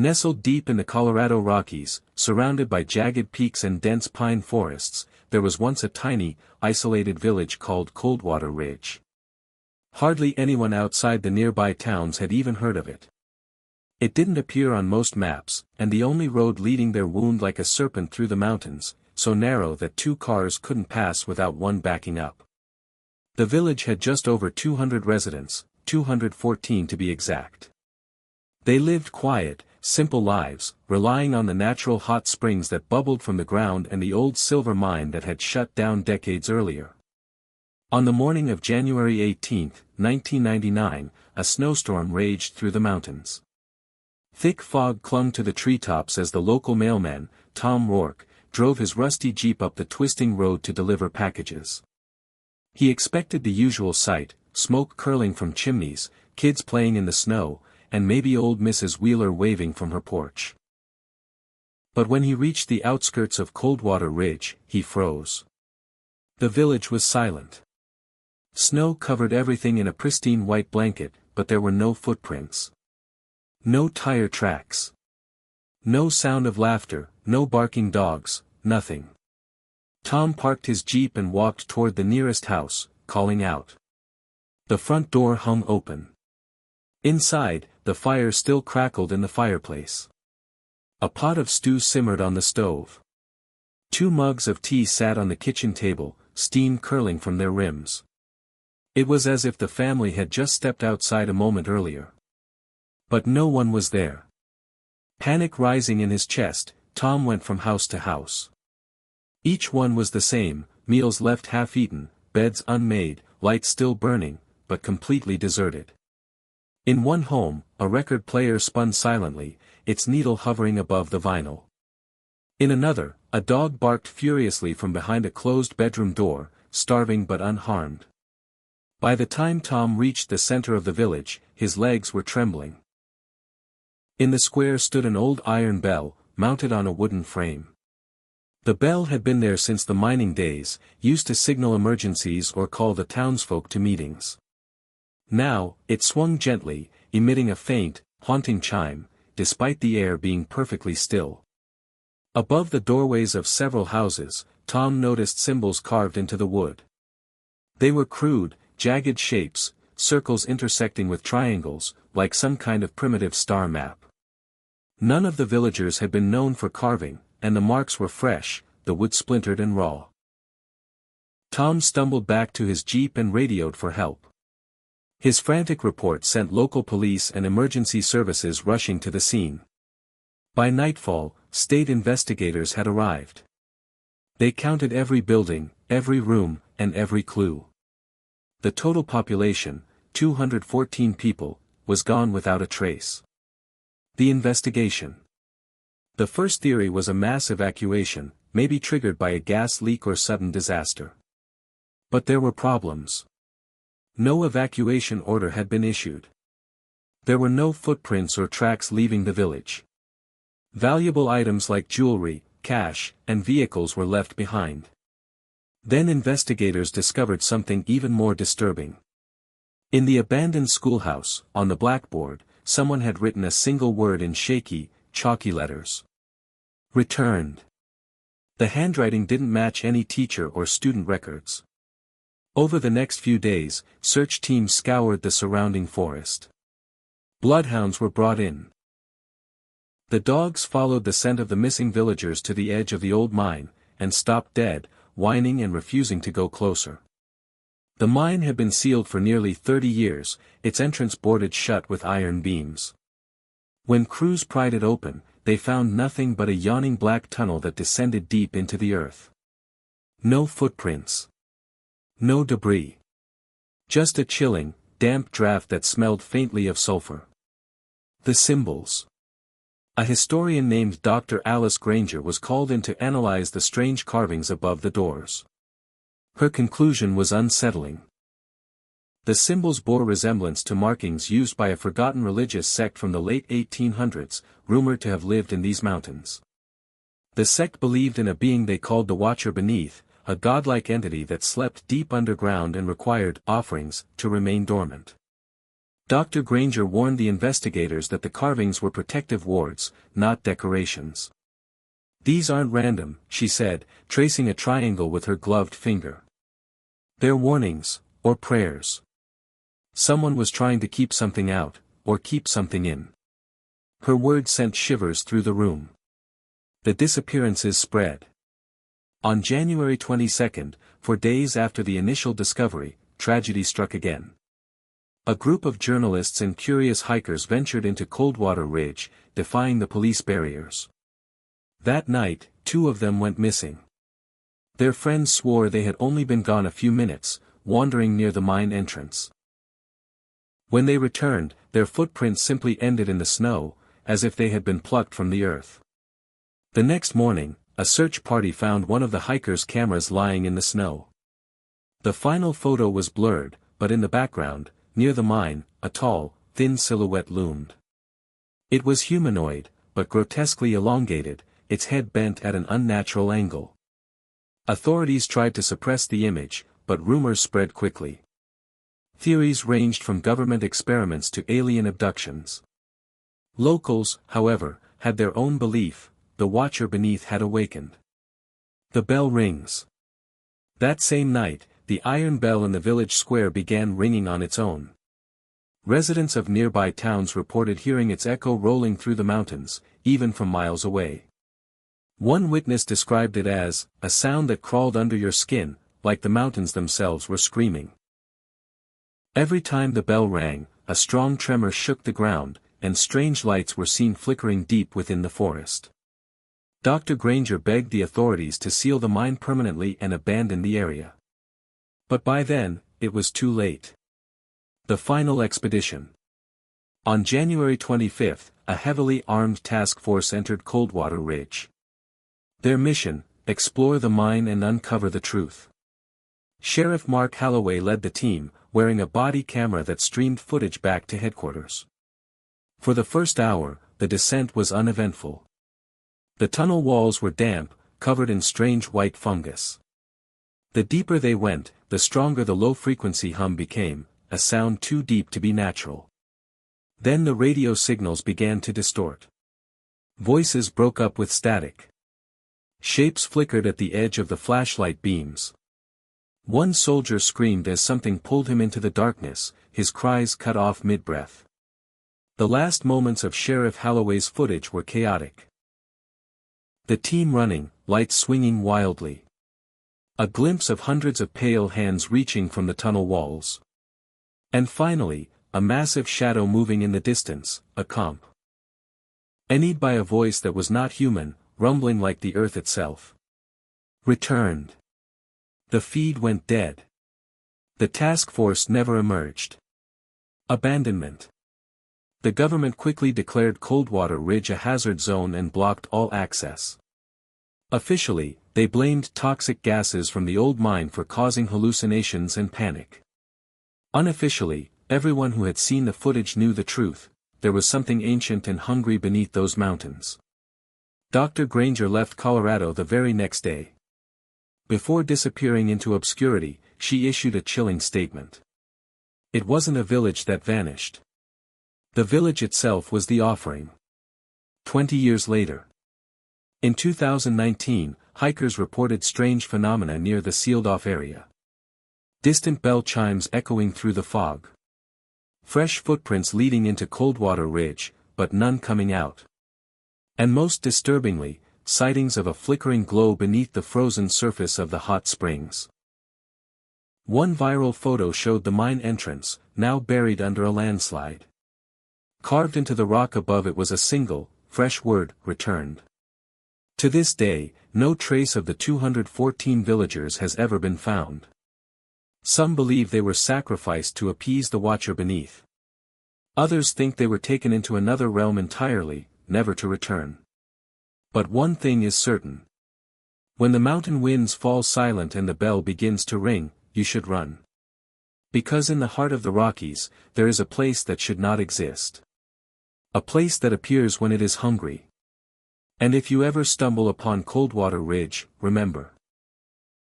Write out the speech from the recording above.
Nestled deep in the Colorado Rockies, surrounded by jagged peaks and dense pine forests, there was once a tiny, isolated village called Coldwater Ridge. Hardly anyone outside the nearby towns had even heard of it. It didn't appear on most maps, and the only road leading there wound like a serpent through the mountains, so narrow that two cars couldn't pass without one backing up. The village had just over 200 residents, 214 to be exact. They lived quiet, simple lives, relying on the natural hot springs that bubbled from the ground and the old silver mine that had shut down decades earlier. On the morning of January 18, 1999, a snowstorm raged through the mountains. Thick fog clung to the treetops as the local mailman, Tom Rourke, drove his rusty Jeep up the twisting road to deliver packages. He expected the usual sight, smoke curling from chimneys, kids playing in the snow, and maybe old Mrs. Wheeler waving from her porch. But when he reached the outskirts of Coldwater Ridge, he froze. The village was silent. Snow covered everything in a pristine white blanket, but there were no footprints. No tire tracks. No sound of laughter, no barking dogs, nothing. Tom parked his Jeep and walked toward the nearest house, calling out. The front door hung open. Inside, the fire still crackled in the fireplace. A pot of stew simmered on the stove. 2 mugs of tea sat on the kitchen table, steam curling from their rims. It was as if the family had just stepped outside a moment earlier. But no one was there. Panic rising in his chest, Tom went from house to house. Each one was the same, meals left half-eaten, beds unmade, lights still burning, but completely deserted. In one home, a record player spun silently, its needle hovering above the vinyl. In another, a dog barked furiously from behind a closed bedroom door, starving but unharmed. By the time Tom reached the center of the village, his legs were trembling. In the square stood an old iron bell, mounted on a wooden frame. The bell had been there since the mining days, used to signal emergencies or call the townsfolk to meetings. Now, it swung gently, emitting a faint, haunting chime, despite the air being perfectly still. Above the doorways of several houses, Tom noticed symbols carved into the wood. They were crude, jagged shapes, circles intersecting with triangles, like some kind of primitive star map. None of the villagers had been known for carving, and the marks were fresh, the wood splintered and raw. Tom stumbled back to his Jeep and radioed for help. His frantic report sent local police and emergency services rushing to the scene. By nightfall, state investigators had arrived. They counted every building, every room, and every clue. The total population, 214 people, was gone without a trace. The investigation. The first theory was a mass evacuation, maybe triggered by a gas leak or sudden disaster. But there were problems. No evacuation order had been issued. There were no footprints or tracks leaving the village. Valuable items like jewelry, cash, and vehicles were left behind. Then investigators discovered something even more disturbing. In the abandoned schoolhouse, on the blackboard, someone had written a single word in shaky, chalky letters. Returned. The handwriting didn't match any teacher or student records. Over the next few days, search teams scoured the surrounding forest. Bloodhounds were brought in. The dogs followed the scent of the missing villagers to the edge of the old mine, and stopped dead, whining and refusing to go closer. The mine had been sealed for nearly 30 years, its entrance boarded shut with iron beams. When crews pried it open, they found nothing but a yawning black tunnel that descended deep into the earth. No footprints. No debris. Just a chilling, damp draft that smelled faintly of sulfur. The symbols. A historian named Dr. Alice Granger was called in to analyze the strange carvings above the doors. Her conclusion was unsettling. The symbols bore resemblance to markings used by a forgotten religious sect from the late 1800s, rumored to have lived in these mountains. The sect believed in a being they called the Watcher Beneath, a godlike entity that slept deep underground and required offerings to remain dormant. Dr. Granger warned the investigators that the carvings were protective wards, not decorations. "These aren't random," she said, tracing a triangle with her gloved finger. "They're warnings, or prayers. Someone was trying to keep something out, or keep something in." Her words sent shivers through the room. The disappearances spread. On January 22, 4 days after the initial discovery, tragedy struck again. A group of journalists and curious hikers ventured into Coldwater Ridge, defying the police barriers. That night, 2 of them went missing. Their friends swore they had only been gone a few minutes, wandering near the mine entrance. When they returned, their footprints simply ended in the snow, as if they had been plucked from the earth. The next morning, a search party found one of the hikers' cameras lying in the snow. The final photo was blurred, but in the background, near the mine, a tall, thin silhouette loomed. It was humanoid, but grotesquely elongated, its head bent at an unnatural angle. Authorities tried to suppress the image, but rumors spread quickly. Theories ranged from government experiments to alien abductions. Locals, however, had their own belief: the watcher beneath had awakened. The bell rings. That same night, the iron bell in the village square began ringing on its own. Residents of nearby towns reported hearing its echo rolling through the mountains, even from miles away. One witness described it as a sound that crawled under your skin, like the mountains themselves were screaming. Every time the bell rang, a strong tremor shook the ground, and strange lights were seen flickering deep within the forest. Dr. Granger begged the authorities to seal the mine permanently and abandon the area. But by then, it was too late. The final expedition. On January 25, a heavily armed task force entered Coldwater Ridge. Their mission: explore the mine and uncover the truth. Sheriff Mark Halloway led the team, wearing a body camera that streamed footage back to headquarters. For the first hour, the descent was uneventful. The tunnel walls were damp, covered in strange white fungus. The deeper they went, the stronger the low-frequency hum became, a sound too deep to be natural. Then the radio signals began to distort. Voices broke up with static. Shapes flickered at the edge of the flashlight beams. One soldier screamed as something pulled him into the darkness, his cries cut off mid-breath. The last moments of Sheriff Halloway's footage were chaotic. The team running, lights swinging wildly. A glimpse of hundreds of pale hands reaching from the tunnel walls. And finally, a massive shadow moving in the distance, a comp. Ennied by a voice that was not human, rumbling like the earth itself. Returned. The feed went dead. The task force never emerged. Abandonment. The government quickly declared Coldwater Ridge a hazard zone and blocked all access. Officially, they blamed toxic gases from the old mine for causing hallucinations and panic. Unofficially, everyone who had seen the footage knew the truth: there was something ancient and hungry beneath those mountains. Dr. Granger left Colorado the very next day. Before disappearing into obscurity, she issued a chilling statement. It wasn't a village that vanished. The village itself was the offering. 20 years later. In 2019, hikers reported strange phenomena near the sealed-off area. Distant bell chimes echoing through the fog. Fresh footprints leading into Coldwater Ridge, but none coming out. And most disturbingly, sightings of a flickering glow beneath the frozen surface of the hot springs. One viral photo showed the mine entrance, now buried under a landslide. Carved into the rock above it was a single, fresh word: returned. To this day, no trace of the 214 villagers has ever been found. Some believe they were sacrificed to appease the watcher beneath. Others think they were taken into another realm entirely, never to return. But one thing is certain. When the mountain winds fall silent and the bell begins to ring, you should run. Because in the heart of the Rockies, there is a place that should not exist. A place that appears when it is hungry. And if you ever stumble upon Coldwater Ridge, remember.